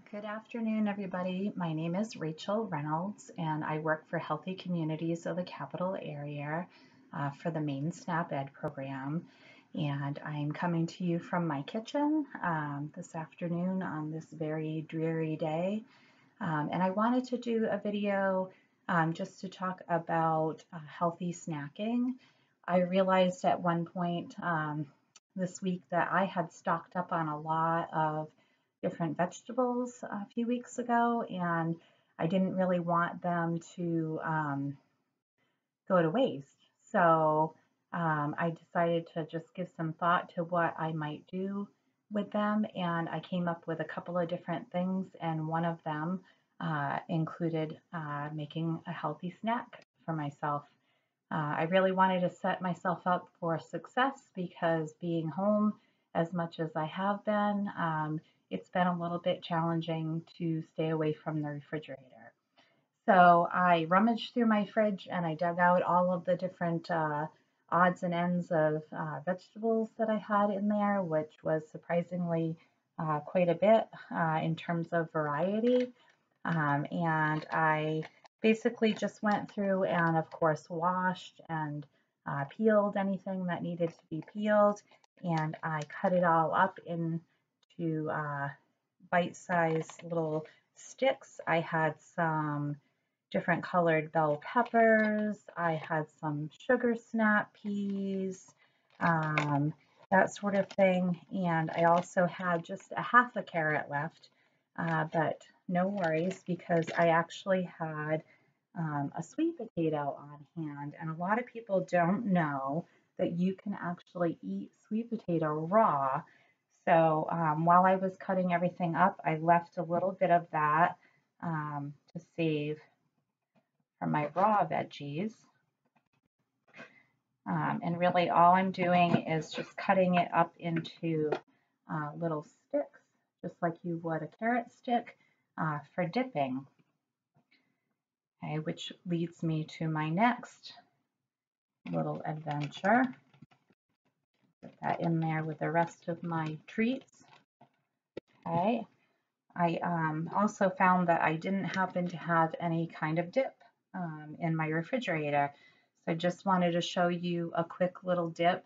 Good afternoon, everybody. My name is Rachael Reynolds, and I work for Healthy Communities of the Capital Area for the Maine SNAP Ed program. And I'm coming to you from my kitchen this afternoon on this very dreary day. And I wanted to do a video just to talk about healthy snacking. I realized at one point this week that I had stocked up on a lot of different vegetables a few weeks ago, and I didn't really want them to go to waste. So I decided to just give some thought to what I might do with them, and I came up with a couple of different things, and one of them included making a healthy snack for myself. I really wanted to set myself up for success because being home as much as I have been, it's been a little bit challenging to stay away from the refrigerator. So I rummaged through my fridge and I dug out all of the different odds and ends of vegetables that I had in there, which was surprisingly quite a bit in terms of variety. And I basically just went through and, of course, washed and peeled anything that needed to be peeled. And I cut it all up into bite-sized little sticks. I had some different colored bell peppers. I had some sugar snap peas, that sort of thing. And I also had just a half a carrot left, but no worries because I actually had a sweet potato on hand. And a lot of people don't know that you can actually eat sweet potato raw. So while I was cutting everything up, I left a little bit of that to save for my raw veggies. And really all I'm doing is just cutting it up into little sticks, just like you would a carrot stick for dipping. Okay, which leads me to my next little adventure. Put that in there with the rest of my treats. Okay, I also found that I didn't happen to have any kind of dip in my refrigerator. So I just wanted to show you a quick little dip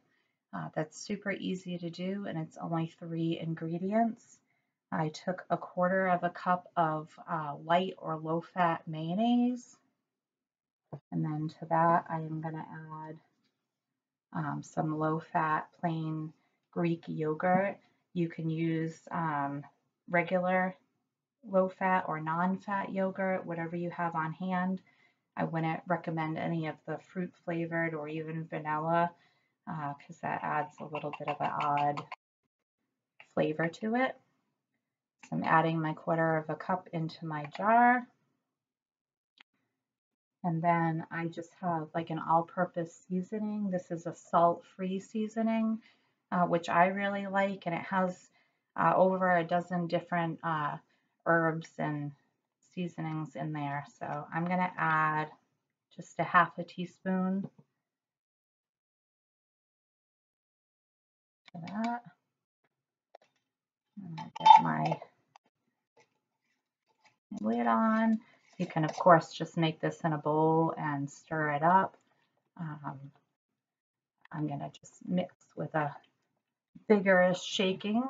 that's super easy to do, and it's only 3 ingredients. I took 1/4 of a cup of light or low-fat mayonnaise, and then to that I am going to add some low-fat plain Greek yogurt. You can use regular low-fat or non-fat yogurt, whatever you have on hand. I wouldn't recommend any of the fruit flavored or even vanilla because that adds a little bit of an odd flavor to it. So I'm adding my 1/4 of a cup into my jar. And then I just have like an all-purpose seasoning. This is a salt-free seasoning, which I really like, and it has over a dozen different herbs and seasonings in there. So I'm going to add just a 1/2 teaspoon to that. I'm going to get my lid on. You can, of course, just make this in a bowl and stir it up. I'm going to just mix with a vigorous shaking.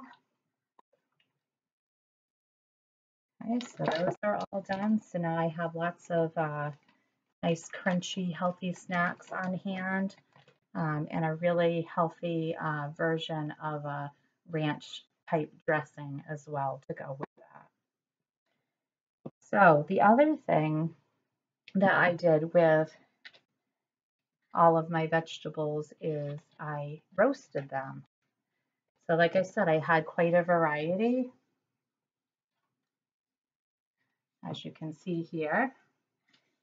Okay, so those are all done. So now I have lots of nice, crunchy, healthy snacks on hand and a really healthy version of a ranch type dressing as well to go with that. So the other thing that I did with all of my vegetables is I roasted them. So like I said, I had quite a variety, as you can see here.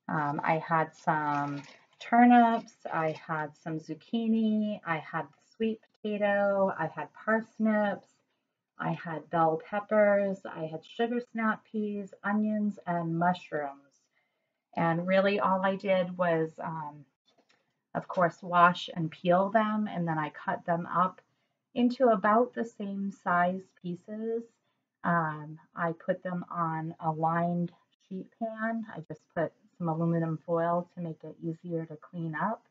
I had some turnips, I had some zucchini, I had sweet potato, I had parsnips, I had bell peppers, I had sugar snap peas, onions, and mushrooms. And really all I did was, of course, wash and peel them, and then I cut them up into about the same size pieces. I put them on a lined sheet pan. I just put some aluminum foil to make it easier to clean up.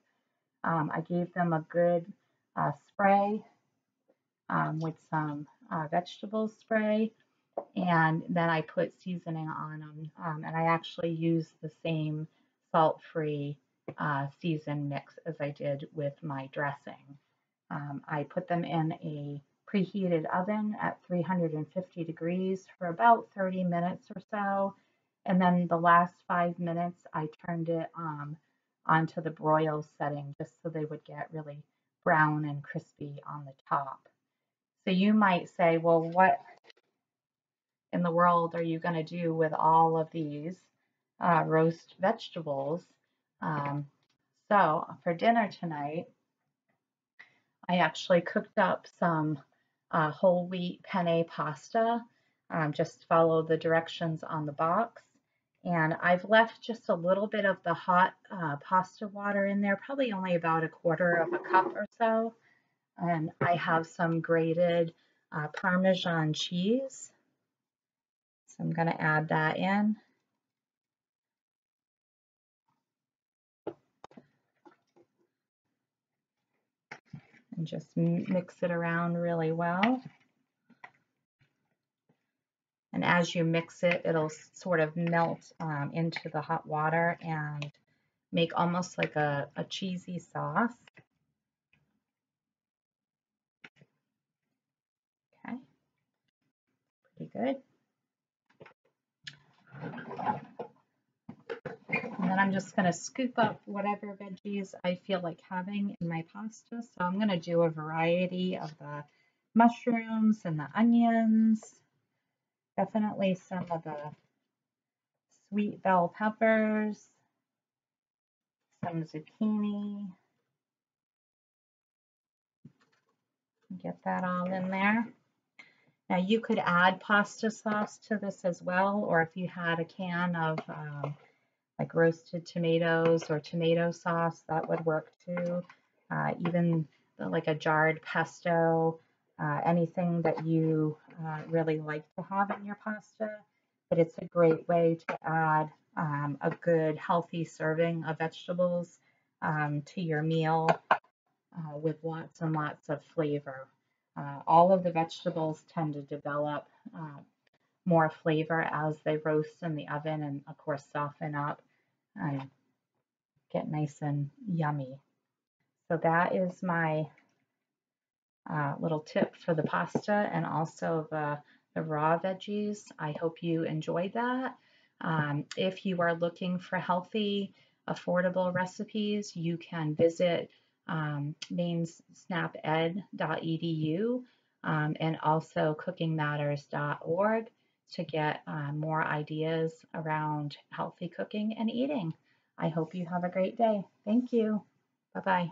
I gave them a good spray with some vegetable spray, and then I put seasoning on them. And I actually used the same salt-free season mix as I did with my dressing. I put them in a preheated oven at 350 degrees for about 30 minutes or so. And then the last 5 minutes, I turned it onto the broil setting just so they would get really brown and crispy on the top. So you might say, well, what in the world are you going to do with all of these roast vegetables? So for dinner tonight, I actually cooked up some whole wheat penne pasta. Just follow the directions on the box. And I've left just a little bit of the hot pasta water in there, probably only about a quarter of a cup or so. And I have some grated Parmesan cheese. So I'm going to add that in. And just mix it around really well. And as you mix it, it'll sort of melt into the hot water and make almost like a cheesy sauce. Okay, pretty good. And then I'm just going to scoop up whatever veggies I feel like having in my pasta. So I'm going to do a variety of the mushrooms and the onions. Definitely some of the sweet bell peppers, some zucchini. Get that all in there. Now you could add pasta sauce to this as well, or if you had a can of like roasted tomatoes or tomato sauce, that would work too. Even like a jarred pesto, anything that you really like to have in your pasta. But it's a great way to add a good healthy serving of vegetables to your meal with lots and lots of flavor. All of the vegetables tend to develop more flavor as they roast in the oven and of course soften up and get nice and yummy. So that is my little tip for the pasta and also the raw veggies. I hope you enjoyed that. If you are looking for healthy, affordable recipes, you can visit mainsnaped.edu and also cookingmatters.org to get more ideas around healthy cooking and eating. I hope you have a great day. Thank you. Bye-bye.